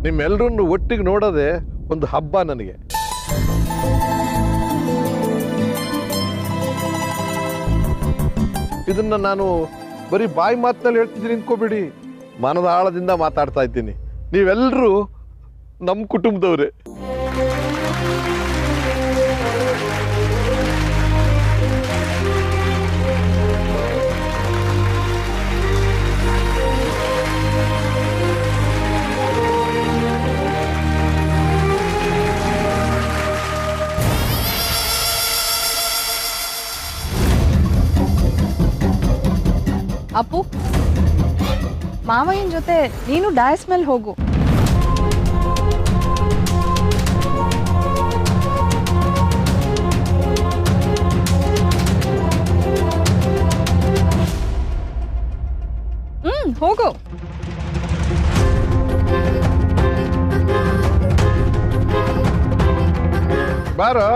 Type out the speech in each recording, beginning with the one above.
ನಿಮ್ಮೆಲ್ಲರನ್ನು ಒಟ್ಟಿಗೆ ನೋಡೋದೇ ಒಂದು ಹಬ್ಬ ನನಗೆ. ಇದನ್ನ ನಾನು ಬರೀ ಬಾಯಿ ಮಾತಿನಲ್ಲಿ ಹೇಳ್ತಿದ್ದೀನಿ ಅನ್ಕೋಬೇಡಿ, ಮನದ ಆಳದಿಂದ ಮಾತಾಡ್ತಾ ಇದ್ದೀನಿ. ನೀವೆಲ್ಲರೂ ನಮ್ಮ ಕುಟುಂಬದವ್ರೆ. ಅಪ್ಪು, ಮಾವಯ್ಯನ ಜೊತೆ ನೀನು ಡಯಾಸ್ ಮೇಲೆ ಹೋಗು. ಹೋಗು. ಬಾರೋ.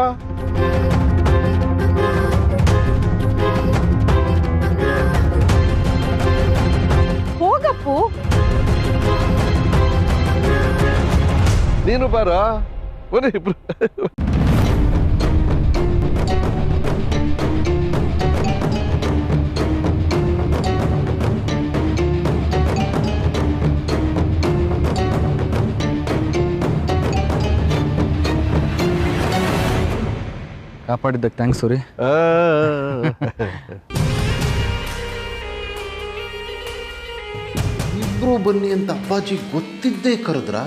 ಹೋಗಪ್ಪು. ನೀನು ಬಾರ. ಬನ್ನಿ ಇಬ್ರು. ಕಾಪಾಡಿದ್ದಕ್ಕೆ ಥ್ಯಾಂಕ್ಸ್ ಸೂರಿ. ಇಬ್ರು ಬನ್ನಿ ಅಂತ ಅಪ್ಪಾಜಿ ಗೊತ್ತಿದ್ದೇ ಕರೆದ್ರ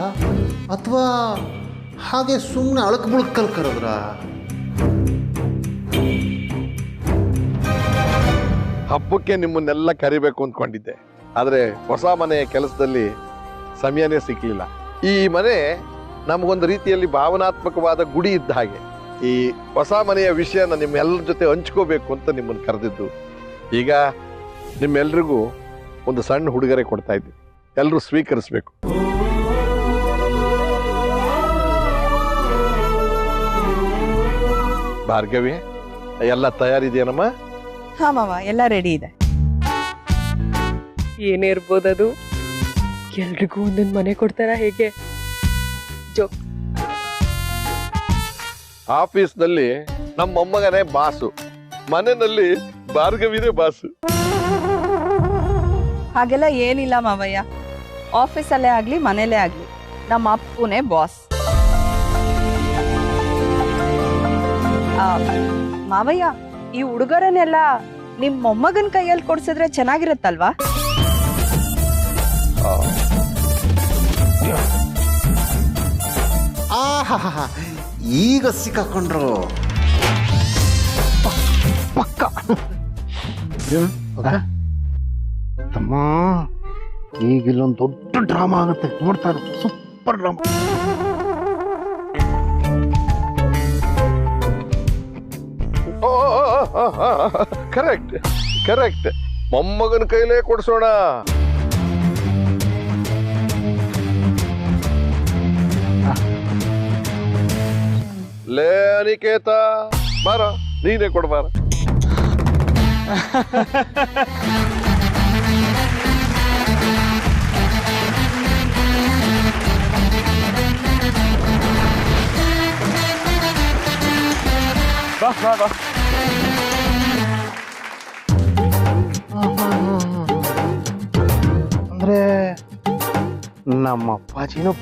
ಅಥವಾ ಹಾಗೆ ಸುಮ್ಮನೆ ಅಳಕ್ ಬುಳಕಲ್ ಕರೆದ್ರ? ಹಬ್ಬಕ್ಕೆ ನಿಮ್ಮನ್ನೆಲ್ಲ ಕರಿಬೇಕು ಅಂದ್ಕೊಂಡಿದ್ದೆ, ಆದ್ರೆ ಹೊಸ ಮನೆಯ ಕೆಲಸದಲ್ಲಿ ಸಮಯನೇ ಸಿಕ್ಲಿಲ್ಲ. ಈ ಮನೆ ನಮಗೊಂದು ರೀತಿಯಲ್ಲಿ ಭಾವನಾತ್ಮಕವಾದ ಗುಡಿ ಇದ್ದ ಹಾಗೆ. ಈ ಹೊಸ ಮನೆಯ ವಿಷಯನ ನಿಮ್ಮೆಲ್ಲರ ಜೊತೆ ಹಂಚ್ಕೋಬೇಕು ಅಂತ ನಿಮ್ಮನ್ನು ಕರೆದಿದ್ದು. ಈಗ ನಿಮ್ಮೆಲ್ರಿಗೂ ಒಂದು ಸಣ್ಣ ಉಡುಗೊರೆ ಕೊಡ್ತಾ ಇದ್ದೀನಿ, ಎಲ್ಲರೂ ಸ್ವೀಕರಿಸಬೇಕು. ಭಾರ್ಗವಿ, ಎಲ್ಲ ತಯಾರಿದೆಯೇನಮ್ಮ? ಹಾ ಮಾವ, ಎಲ್ಲ ರೆಡಿ ಇದೆ. ಏನೇ ಇರ್ಬೋದದು? ಎಲ್ರಿಗೂ ಒಂದೊಂದು ಮನೆ ಕೊಡ್ತಾರ ಹೇಗೆ? ಆಫೀಸ್ನಲ್ಲಿ ನಮ್ಮ ಮೊಮ್ಮಗನೇ ಬಾಸು, ಮನೆಯಲ್ಲಿ ಭಾರ್ಗವಿನೇ ಬಾಸು. ಹಾಗೆಲ್ಲ ಏನಿಲ್ಲ ಮಾವಯ್ಯ, ಆಫೀಸಲ್ಲೇ ಆಗ್ಲಿ ಮನೇಲೇ ಆಗ್ಲಿ ನಮ್ಮ ಅಪ್ಪುನೇ ಬಾಸ್. ಮಾವಯ್ಯ, ಈ ಉಡುಗೊರೆನೆಲ್ಲ ನಿಮ್ ಮೊಮ್ಮಗನ್ ಕೈಯಲ್ಲಿ ಕೊಡ್ಸಿದ್ರೆ ಚೆನ್ನಾಗಿರತ್ತಲ್ವಾ? ಆಹಾ, ಈಗ ಸಿಕ್ಕಾಕೊಂಡ್ರು. ಪಕ್ಕ ತಮ್ಮ, ಈಗ ಇಲ್ಲೊಂದು ದೊಡ್ಡ ಡ್ರಾಮಾ ಆಗುತ್ತೆ, ನೋಡ್ತಾ ಇರು. Super drama. ಕರೆಕ್ಟ್ ಕರೆಕ್ಟ್, ಮೊಮ್ಮಗನ ಕೈಲೇ ಕೊಡ್ಸೋಣ. ಲೇ ಅನಿಕೇತ, ಬಾರ, ನೀನೇ ಕೊಡ್ಬಾರ. ಅಂದ್ರೆ ನಮ್ಮ ಅಪ್ಪಾಜಿನೂ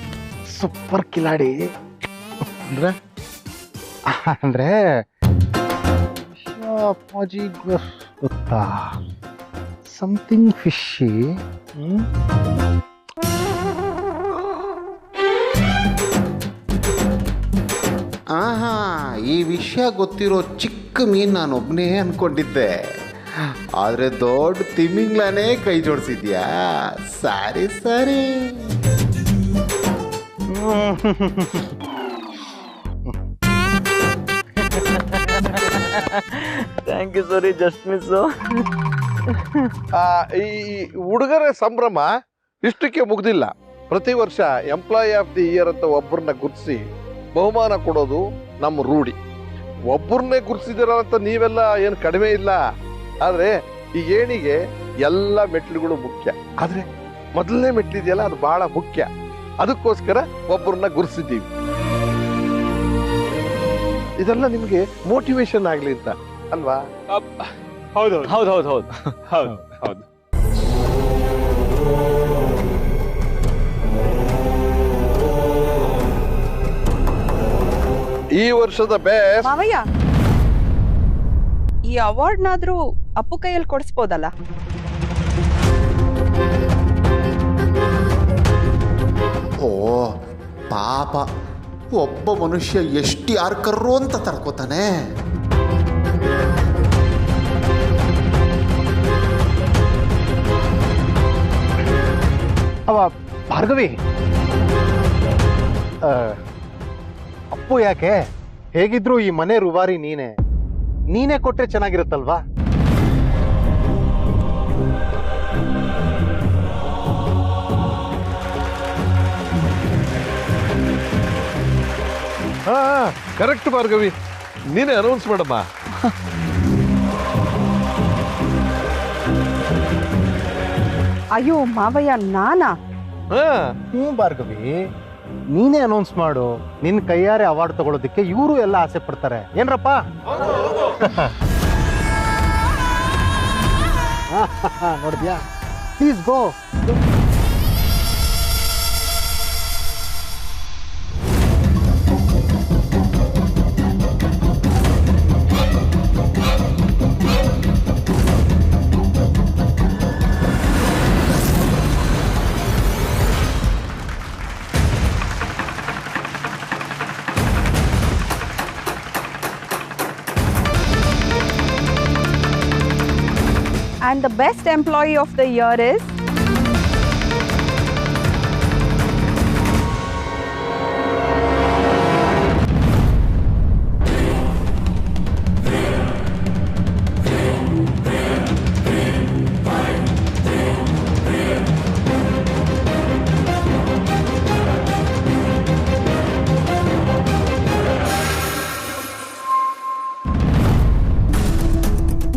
ಸೂಪರ್ ಕಿಲಾಡಿ. ಅಂದ್ರೆ ಅಂದ್ರೆ ಅಪ್ಪಾಜಿ ಗೊತ್ತಾ, ಸಮಥಿಂಗ್ ಫಿಶಿ. ಆಹಾ, ಈ ವಿಷಯ ಗೊತ್ತಿರೋ ಚಿಕ್ಕ ಮೀನ್ ನಾನೊಬ್ಬನೇ ಅನ್ಕೊಂಡಿದ್ದೆ, ಆದ್ರೆ ದೊಡ್ಡ ತಿಮಿಂಗ್ಲನೇ ಕೈ ಜೋಡಿಸಿದ್ಯಾ. ಸರಿ ಸರಿ. ಥ್ಯಾಂಕ್ ಯು ಸರಿ, ಜಸ್ಟ್ ಮಿಸ್. ಈ ಉಡುಗೊರೆ ಸಂಭ್ರಮ ಇಷ್ಟಕ್ಕೆ ಮುಗ್ದಿಲ್ಲ. ಪ್ರತಿ ವರ್ಷ ಎಂಪ್ಲಾಯಿ ಆಫ್ ದಿ ಇಯರ್ ಅಂತ ಒಬ್ಬರನ್ನ ಗುರುತಿಸಿ ಬಹುಮಾನ ಕೊಡೋದು ನಮ್ಮ ರೂಢಿ. ಒಬ್ಬರನ್ನೇ ಗುರುತಿಸಿದಿರ ಅಂತ ನೀವೆಲ್ಲ ಏನು ಕಡಿಮೆ ಇಲ್ಲ, ಆದ್ರೆ ಈ ಏಣಿಗೆ ಎಲ್ಲ ಮೆಟ್ಲುಗಳು ಮುಖ್ಯ. ಆದ್ರೆ ಮೊದಲನೇ ಮೆಟ್ಲಿದೆಯಲ್ಲ, ಅದು ಬಹಳ ಮುಖ್ಯ. ಅದಕ್ಕೋಸ್ಕರ ಒಬ್ಬರನ್ನ ಗುರುಸಿದ್ದೀವಿ. ಇದೆಲ್ಲ ನಿಮ್ಗೆ ಮೋಟಿವೇಶನ್ ಆಗ್ಲಿ ಅಂತ ಅಲ್ವಾ? ಹೌದು ಹೌದು ಹೌದು ಹೌದು ಹೌದು ಹೌದು. ಈ ವರ್ಷದ ಬೆಸ್ಟ್ ಮಾವಯ್ಯ, ಈ ಅವಾರ್ಡ್ನಾದ್ರೂ ಅಪ್ಪು ಕೈಯಲ್ಲಿ ಕೊಡಿಸ್ಬೋದಲ್ಲ? ಓ ಪಾಪ, ಒಬ್ಬ ಮನುಷ್ಯ ಎಷ್ಟು ಯಾರು ಕರ್ರೋ ಅಂತ ತಡ್ಕೋತಾನೆ. ಅವ ಭಾರ್ಗವಿ, ಅಪ್ಪು ಯಾಕೆ? ಹೇಗಿದ್ರು ಈ ಮನೆ ರುವಾರಿ ನೀನೇ ಕೊಟ್ರೆ ಚೆನ್ನಾಗಿರುತ್ತಲ್ವಾ? ಹಾ ಕರೆಕ್ಟ್ ಭಾರ್ಗವಿ, ನೀನೇ ಅನೌನ್ಸ್ ಮಾಡಮ್ಮ. ಅಯ್ಯೋ ಮಾವಯ್ಯ, ನಾನಾ? ಹ್ಞೂ ಭಾರ್ಗವಿ, ನೀನೇ ಅನೌನ್ಸ್ ಮಾಡು. ನಿನ್ನ ಕೈಯಾರೆ ಅವಾರ್ಡ್ ತಗೊಳ್ಳೋದಕ್ಕೆ ಇವರು ಎಲ್ಲ ಆಸೆ ಪಡ್ತಾರೆ. ಏನ್ರಪ್ಪ? ನೋಡಿದ್ಯಾ? Please go. And the best employee of the year is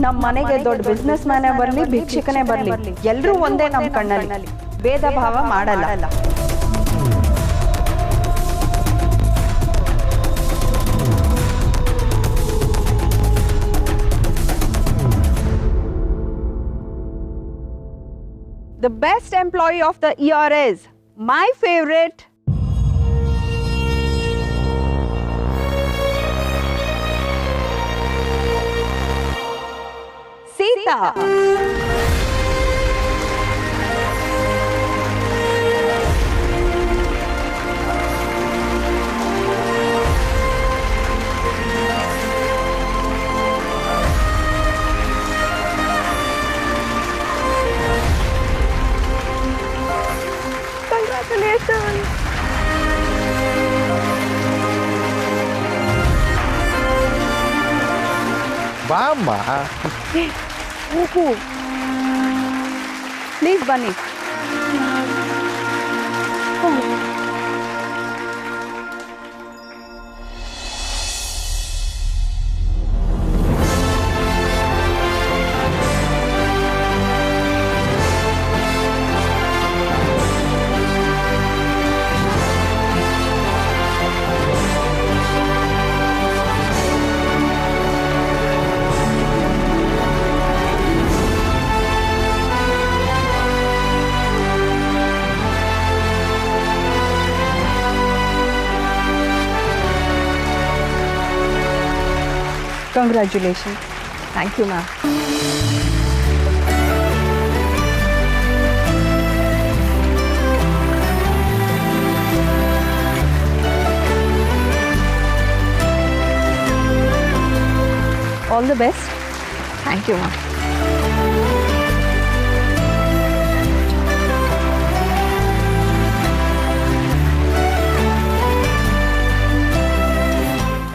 ನಮ್ಮ ಮನೆಗೆ ದೊಡ್ಡ ಬಿಸ್ನೆಸ್ ಮ್ಯಾನೇ ಬರ್ಲಿ, ಭಿಕ್ಷಕನೇ ಬರ್ಲಿ, ಎಲ್ರೂ ಒಂದೇ ನಮ್ಮ ಕಣ್ಣಲ್ಲಿ, ಭೇದ ಭಾವ ಮಾಡಲ್ಲ. The best employee of the year is my favorite Sita. Congratulations. ಬಾಮ್ಮ. ಪ್ಲೀಸ್ ಬನ್ನಿ. Congratulations. Thank you, ma'am. All the best. Thank you, ma'am.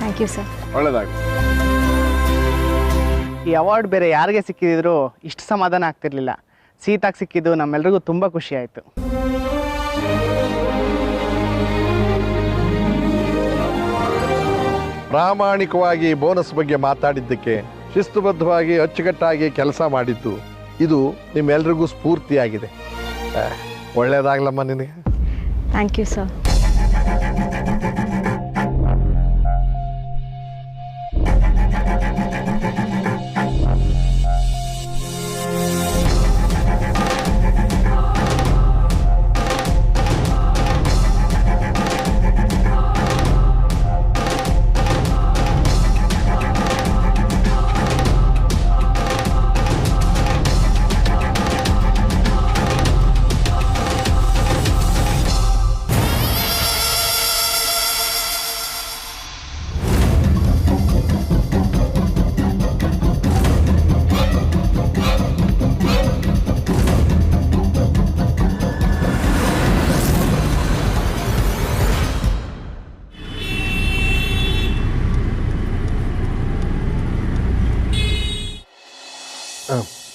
Thank you, sir. ಒಳ್ಳೆದಾಗ್ಲಿ. ಈ ಅವಾರ್ಡ್ ಬೇರೆ ಯಾರಿಗೆ ಸಿಕ್ಕಿದ್ರು ಇಷ್ಟು ಸಮಾಧಾನ ಆಗ್ತಿರ್ಲಿಲ್ಲ. ಸೀತಾಗೆ ಸಿಕ್ಕಿದ್ದು ನಮ್ಮೆಲ್ರಿಗೂ ತುಂಬ ಖುಷಿ ಆಯಿತು. ಪ್ರಾಮಾಣಿಕವಾಗಿ ಬೋನಸ್ ಬಗ್ಗೆ ಮಾತಾಡಿದ್ದಕ್ಕೆ, ಶಿಸ್ತುಬದ್ಧವಾಗಿ ಅಚ್ಚುಕಟ್ಟಾಗಿ ಕೆಲಸ ಮಾಡಿದ್ದು, ಇದು ನಿಮ್ಮೆಲ್ರಿಗೂ ಸ್ಫೂರ್ತಿಯಾಗಿದೆ. ಒಳ್ಳೇದಾಗ್ಲಮ್ಮ ನಿನಗೆ. Thank you sir.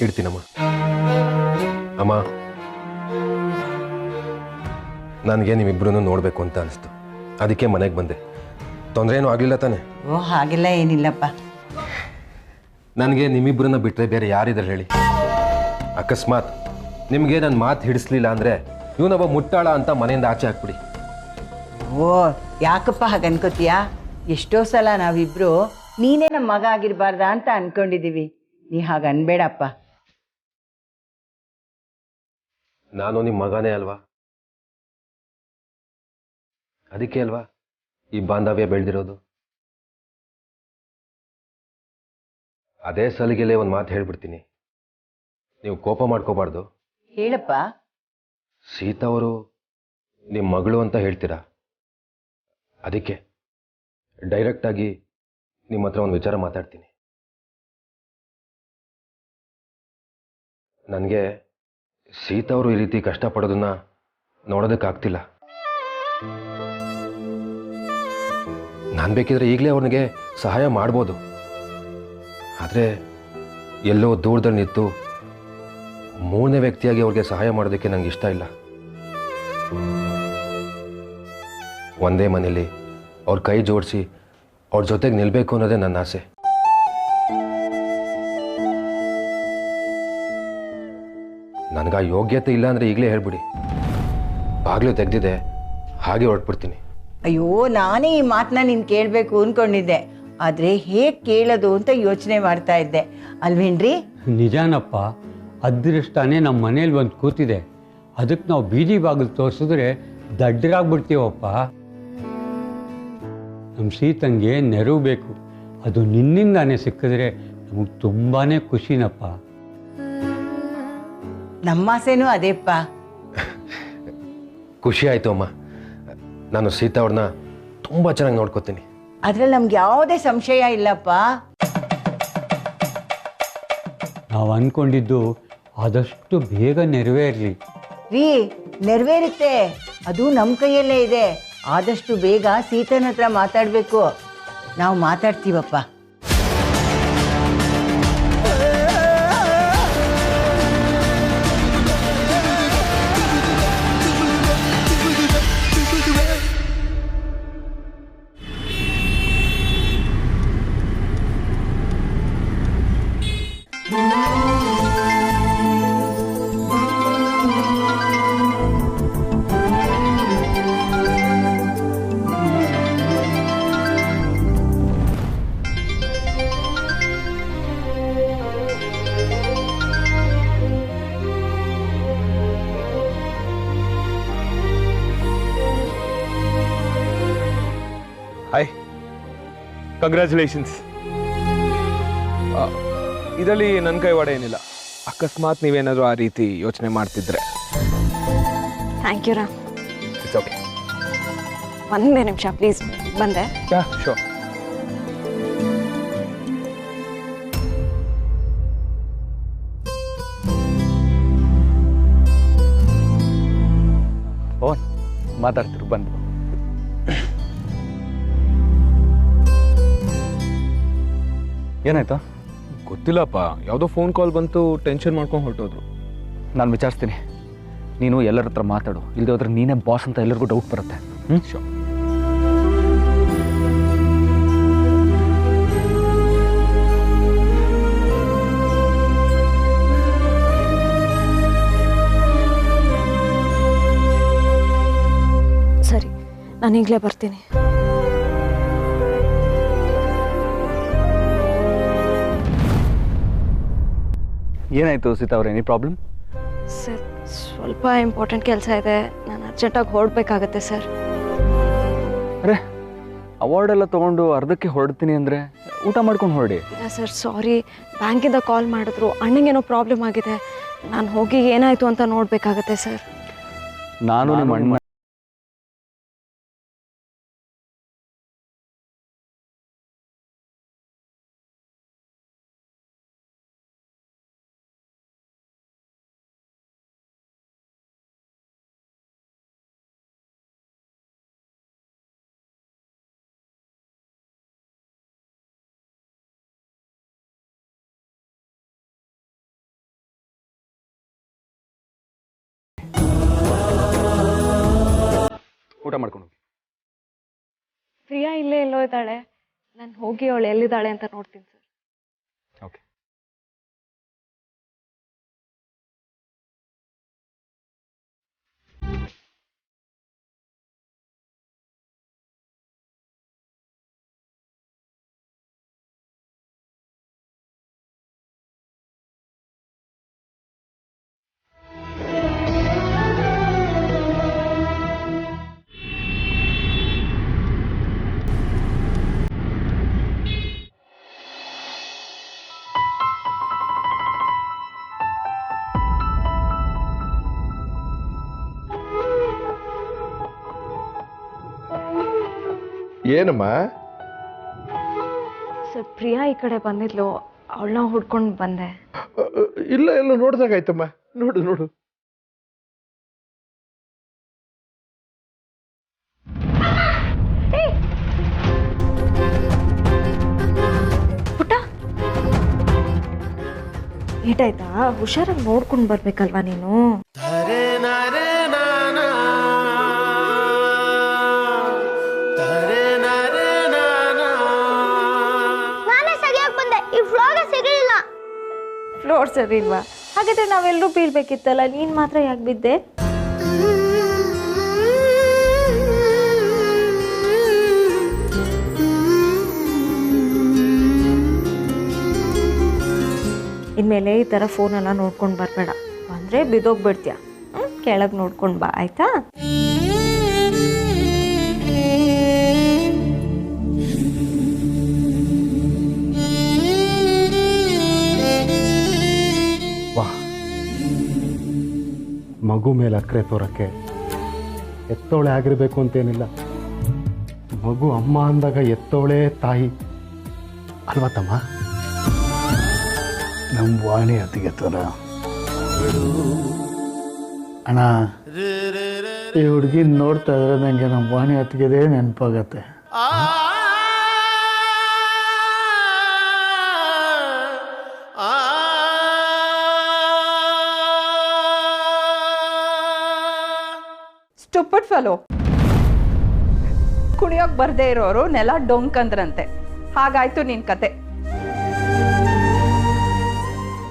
ಇಡ್ತೀನಮ್ಮ. ಅಮ್ಮ, ನನಗೆ ನೀವಿಬ್ರು ನೋಡಬೇಕು ಅಂತ ಅನಿಸ್ತು, ಅದಕ್ಕೆ ಮನೆಗೆ ಬಂದೆ. ತೊಂದರೆ ಏನೂ ಆಗಲಿಲ್ಲ ತಾನೆ? ಓ, ಹಾಗೆಲ್ಲ ಏನಿಲ್ಲಪ್ಪ. ನನಗೆ ನಿಮ್ಮಿಬ್ಬರನ್ನ ಬಿಟ್ಟರೆ ಬೇರೆ ಯಾರಿದ್ದಾರೆ ಹೇಳಿ? ಅಕಸ್ಮಾತ್ ನಿಮಗೆ ನನ್ನ ಮಾತು ಹಿಡಿಸ್ಲಿಲ್ಲ ಅಂದರೆ ಇವನೊಬ್ಬ ಮುಟ್ಟಾಳ ಅಂತ ಮನೆಯಿಂದ ಆಚೆ ಹಾಕ್ಬಿಡಿ. ಓ, ಯಾಕಪ್ಪ ಹಾಗೆ ಅನ್ಕೋತೀಯಾ? ಎಷ್ಟೋ ಸಲ ನಾವಿಬ್ರು ನೀನೇ ನಮ್ಮ ಮಗ ಆಗಿರಬಾರ್ದ ಅಂತ ಅನ್ಕೊಂಡಿದ್ದೀವಿ. ನೀ ಹಾಗೆ ಅನ್ಬೇಡಪ್ಪ. ನಾನು ನಿಮ್ಮ ಮಗನೇ ಅಲ್ವಾ? ಅದಕ್ಕೆ ಅಲ್ವಾ ಈ ಬಾಂಧವ್ಯ ಬೆಳೆದಿರೋದು. ಅದೇ ಸಲಿಗೆಲೆ ಒಂದು ಮಾತು ಹೇಳ್ಬಿಡ್ತೀನಿ, ನೀವು ಕೋಪ ಮಾಡ್ಕೋಬಾರ್ದು. ಹೇಳಪ್ಪ. ಸೀತಾ ಅವರು ನಿಮ್ಮ ಮಗಳು ಅಂತ ಹೇಳ್ತೀರಾ, ಅದಕ್ಕೆ ಡೈರೆಕ್ಟಾಗಿ ನಿಮ್ಮ ಹತ್ರ ಒಂದು ವಿಚಾರ ಮಾತಾಡ್ತೀನಿ. ನನಗೆ ಸೀತಾ ಅವರು ಈ ರೀತಿ ಕಷ್ಟಪಡೋದನ್ನ ನೋಡೋದಕ್ಕಾಗ್ತಿಲ್ಲ. ನಾನು ಬೇಕಿದ್ರೆ ಈಗಲೇ ಅವ್ರಿಗೆ ಸಹಾಯ ಮಾಡ್ಬೋದು, ಆದರೆ ಎಲ್ಲೋ ದೂರದಲ್ಲಿ ನಿಂತು ಮೂರನೇ ವ್ಯಕ್ತಿಯಾಗಿ ಅವ್ರಿಗೆ ಸಹಾಯ ಮಾಡೋದಕ್ಕೆ ನಂಗೆ ಇಷ್ಟ ಇಲ್ಲ. ಒಂದೇ ಮನೇಲಿ ಅವ್ರ ಕೈ ಜೋಡಿಸಿ ಅವ್ರ ಜೊತೆಗೆ ನಿಲ್ಲಬೇಕು ಅನ್ನೋದೇ ನನ್ನ ಆಸೆ. ನನಗೆ ಆ ಯೋಗ್ಯತೆ ಇಲ್ಲ ಅಂದರೆ ಈಗಲೇ ಹೇಳ್ಬಿಡಿ, ಬಾಗಿಲು ತೆಗೆದಿದೆ, ಹಾಗೆ ಹೊರಟ್ಬಿಡ್ತೀನಿ. ಅಯ್ಯೋ, ನಾನೇ ಈ ಮಾತನ್ನ ನೀನು ಕೇಳಬೇಕು ಅಂದ್ಕೊಂಡಿದ್ದೆ, ಆದರೆ ಹೇಗೆ ಕೇಳೋದು ಅಂತ ಯೋಚನೆ ಮಾಡ್ತಾ ಇದ್ದೆ. ಅಲ್ವೇನ್ರಿ? ನಿಜಾನಪ್ಪ, ಅದೃಷ್ಟನೇ ನಮ್ಮ ಮನೇಲಿ ಒಂದು ಕೂತಿದೆ. ಅದಕ್ಕೆ ನಾವು ಬೀದಿ ಬಾಗಿಲು ತೋರಿಸಿದ್ರೆ ದಡ್ಡರಾಗ್ಬಿಡ್ತೀವಪ್ಪ. ನಮ್ಮ ಸೀತಂಗೆ ನೆರವು ಬೇಕು, ಅದು ನಿನ್ನಿಂದಾನೇ ಸಿಕ್ಕಿದ್ರೆ ನಮಗೆ ತುಂಬಾ ಖುಷಿನಪ್ಪ. ನಮ್ಮ ಆಸೆನೂ ಅದೇಪ್ಪ. ಖುಷಿ ಆಯಿತು ಅಮ್ಮ. ನಾನು ಸೀತಾ ಅವ್ರನ್ನ ತುಂಬ ಚೆನ್ನಾಗಿ ನೋಡ್ಕೋತೀನಿ. ಅದ್ರಲ್ಲಿ ನಮ್ಗೆ ಯಾವುದೇ ಸಂಶಯ ಇಲ್ಲಪ್ಪ. ನಾವು ಅಂದ್ಕೊಂಡಿದ್ದು ಆದಷ್ಟು ಬೇಗ ನೆರವೇರಲಿ. ರೀ, ನೆರವೇರುತ್ತೆ, ಅದು ನಮ್ಮ ಕೈಯಲ್ಲೇ ಇದೆ. ಆದಷ್ಟು ಬೇಗ ಸೀತನ ಹತ್ರ ಮಾತಾಡಬೇಕು. ನಾವು ಮಾತಾಡ್ತೀವಪ್ಪ. Hi, congratulations. ಇದರಲ್ಲಿ ನನ್ನ ಕೈವಾಡ ಏನಿಲ್ಲ. ಅಕಸ್ಮಾತ್ ನೀವೇನಾದರೂ ಆ ರೀತಿ ಯೋಚನೆ ಮಾಡ್ತಿದ್ರೆ. ಥ್ಯಾಂಕ್ ಯು ರಾ. It's okay. ಒಂದೇ ನಿಮಿಷ ಪ್ಲೀಸ್, ಬಂದೆ. ಯಾ, ಶೋರ್. ಓನ್ ಮಾತಾಡ್ತಿರು, ಬಂದು. ಏನಾಯ್ತು? ಗೊತ್ತಿಲ್ಲಪ್ಪ, ಯಾವುದೋ ಫೋನ್ ಕಾಲ್ ಬಂತು, ಟೆನ್ಷನ್ ಮಾಡ್ಕೊಂಡು ಹೊರಟೋದ್ರು. ನಾನು ವಿಚಾರಿಸ್ತೀನಿ, ನೀನು ಎಲ್ಲರ ಹತ್ರ ಮಾತಾಡು. ಇಲ್ಲದೆ ಹೋದ್ರೆ ನೀನೇ ಬಾಸ್ ಅಂತ ಎಲ್ಲರಿಗೂ ಡೌಟ್ ಬರುತ್ತೆ. ಶೋರ್. ನಾನು ಈಗಲೇ ಬರ್ತೀನಿ. ಏನಾಯಿತು ಸೀತಾ ಅವರೇ, ಎನಿ ಪ್ರಾಬ್ಲಮ್? ಸರ್ ಸ್ವಲ್ಪ ಇಂಪಾರ್ಟೆಂಟ್ ಕೆಲಸ ಇದೆ, ನಾನು ಅರ್ಜೆಂಟಾಗಿ ಹೊರಡಬೇಕಾಗತ್ತೆ ಸರ್. ಅರೆ ಅವಾರ್ಡ್ ಎಲ್ಲ ತೊಗೊಂಡು ಅರ್ಧಕ್ಕೆ ಹೊರಡ್ತೀನಿ ಅಂದರೆ ಊಟ ಮಾಡ್ಕೊಂಡು ಹೊರಡಿ. ಇಲ್ಲ ಸರ್, ಸಾರಿ, ಬ್ಯಾಂಕಿಂದ ಕಾಲ್ ಮಾಡಿದ್ರು, ಅಣ್ಣಂಗೇನೋ ಪ್ರಾಬ್ಲಮ್ ಆಗಿದೆ, ನಾನು ಹೋಗಿ ಏನಾಯಿತು ಅಂತ ನೋಡಬೇಕಾಗತ್ತೆ ಸರ್. ನಾನು ನಿಮ್ಮ ಅಣ್ಣ ಊಟ ಮಾಡ್ಕೊಂಡು ಹೋಗಿ. ಪ್ರಿಯಾ ಇಲ್ಲೇ ಎಲ್ಲೋ ಇದ್ದಾಳೆ, ನಾನು ಹೋಗಿ ಅವಳು ಎಲ್ಲಿದ್ದಾಳೆ ಅಂತ ನೋಡ್ತೀನಿ ಸರ್. ಓಕೆ. ಏನಮ್ಮ? ಸರ್ ಪ್ರಿಯಾ ಈ ಕಡೆ ಬಂದಿದ್ಲು, ಅವಳನ್ನ ಹುಡ್ಕೊಂಡು ಬಂದೆ. ಇಲ್ಲ ಎಲ್ಲ ನೋಡ್ದಾಗಾಯ್ತಮ್ಮ. ನೋಡು ನೋಡು. ಪುಟ್ಟ ಏಟಾಯ್ತಾ? ಹುಷಾರಾಗಿ ನೋಡ್ಕೊಂಡು ಬರ್ಬೇಕಲ್ವಾ ನೀನು. ಫ್ಲೋರ್ ಸರಿ ಇಲ್ವಾ? ಹಾಗಾದ್ರೆ ನಾವೆಲ್ಲರೂ ಬೀಳ್ಬೇಕಿತ್ತಲ್ಲ, ನೀನ್ ಮಾತ್ರ ಯಾಕೆ ಬಿದ್ದೆ? ಇನ್ಮೇಲೆ ಈ ಥರ ಫೋನೆಲ್ಲ ನೋಡ್ಕೊಂಡು ಬರಬೇಡ, ಅಂದರೆ ಬಿದ್ದೋಗ್ಬಿಡ್ತೀಯ. ಕೆಳಗೆ ನೋಡ್ಕೊಂಡು ಬಾ, ಆಯ್ತಾ? ಮಗು ಮೇಲೆ ಅಕ್ಕರೆ ತೋರಕ್ಕೆ ಎತ್ತೋಳೆ ಆಗಿರಬೇಕು ಅಂತೇನಿಲ್ಲ. ಮಗು ಅಮ್ಮ ಅಂದಾಗ ಎತ್ತೋಳೆ ತಾಯಿ ಅಲ್ವಾ ತಮ್ಮ? ನಮ್ಮ ವಾಣಿ ಅತ್ತಿಗೆ ಥರ ಅಣ್ಣ, ಈ ಹುಡುಗಿ ನೋಡ್ತಾ ಇದ್ರೆ ನನಗೆ ನಮ್ಮ ವಾಣಿ ಅತ್ತಿಗೆದೇ ನೆನಪಾಗತ್ತೆ. Stupid fellow. ಕುಣಿಯೋಕ್ ಬರ್ದೇ ಇರೋರು ನೆಲ ಡೊಂಕ್ ಅಂದ್ರಂತೆ, ಹಾಗಾಯ್ತು ನಿನ್ ಕತೆ.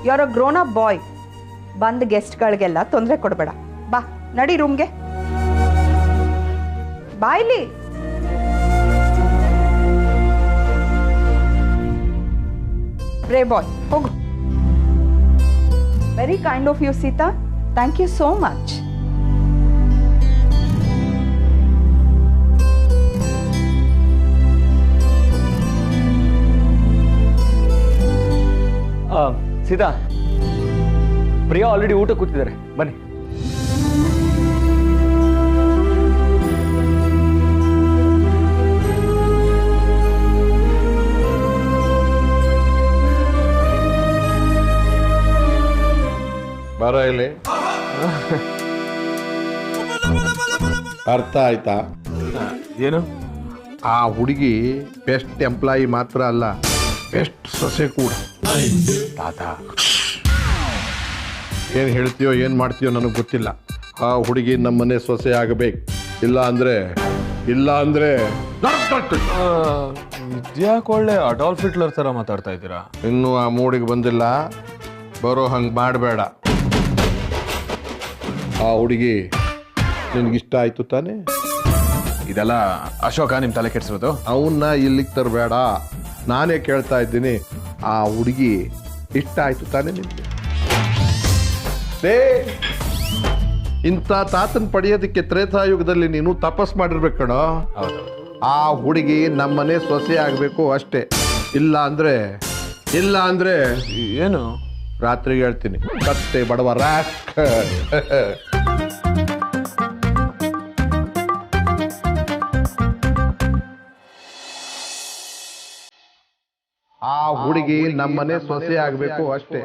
You are a grown up boy. ಬಂದ್ ಗೆಸ್ಟ್ಗಳಿಗೆಲ್ಲ ತೊಂದರೆ ಕೊಡಬೇಡ. ಬಾ ನಡಿ ರೂಮ್ಗೆ. ಬಾಯ್ಲಿ. ರೇ ಬಾಯ್ ಹೋಗು. Very kind of you Sita, thank you so much. Sita, Priya already ಊಟ ಕೂತಿದ್ದಾರೆ, ಬನ್ನಿ. ಬರ ಇಲ್ಲಿ. ಅರ್ಥ ಆಯ್ತಾ? ಏನು? ಆ ಹುಡುಗಿ ಬೆಸ್ಟ್ ಎಂಪ್ಲಾಯಿ ಮಾತ್ರ ಅಲ್ಲ, ಬೆಸ್ಟ್ ಸೊಸೆ ಕೂಡ. ತಾತ ಏನು ಹೇಳ್ತೀಯೋ ಏನು ಮಾಡ್ತೀಯೋ ನನಗೆ ಗೊತ್ತಿಲ್ಲ. ಆ ಹುಡುಗಿ ನಮ್ಮನೆ ಸೊಸೆ ಆಗಬೇಕು. ಇಲ್ಲ ಅಂದ್ರೆ ಇದ್ಯಾಕೆ ಒಳ್ಳೆ ಅಡಾಲ್ಫ್ ಹಿಟ್ಲರ್ ಥರ ಮಾತಾಡ್ತಾ ಇದ್ದೀರಾ? ಇನ್ನೂ ಆ ಮೂಡಿಗೆ ಬಂದಿಲ್ಲ, ಬರೋ ಹಂಗೆ ಮಾಡಬೇಡ. ಆ ಹುಡುಗಿ ನಿನಗಿಷ್ಟ ಆಯ್ತು ತಾನೆ? ಇದೆಲ್ಲ ಅಶೋಕ ನಿಮ್ ತಲೆ ಕೆಡ್ಸಿರೋದು. ಅವನ್ನ ಇಲ್ಲಿಗೆ ತರಬೇಡ, ನಾನೇ ಕೇಳ್ತಾ ಇದ್ದೀನಿ. ಆ ಹುಡುಗಿ ಇಷ್ಟ ಆಯ್ತು ತಾನೇ ನಿಮ್ಗೆ? ಇಂಥ ತಾತನ್ ಪಡೆಯೋದಕ್ಕೆ ತ್ರೇತಾಯುಗದಲ್ಲಿ ನೀನು ತಪಸ್ ಮಾಡಿರ್ಬೇಕು ಕಣೋ. ಆ ಹುಡುಗಿ ನಮ್ಮನೆ ಸೊಸೆ ಆಗ್ಬೇಕು ಅಷ್ಟೇ. ಇಲ್ಲ ಅಂದ್ರೆ ಏನು ರಾತ್ರಿಗೆ ಹೇಳ್ತೀನಿ, ಕತ್ತೆ ಬಡವ ರಾಸ್ಕಲ್. ಆ ಹುಡುಗಿ ನಮ್ಮನೆ ಸೊಸೆ ಆಗ್ಬೇಕು ಅಷ್ಟೇ.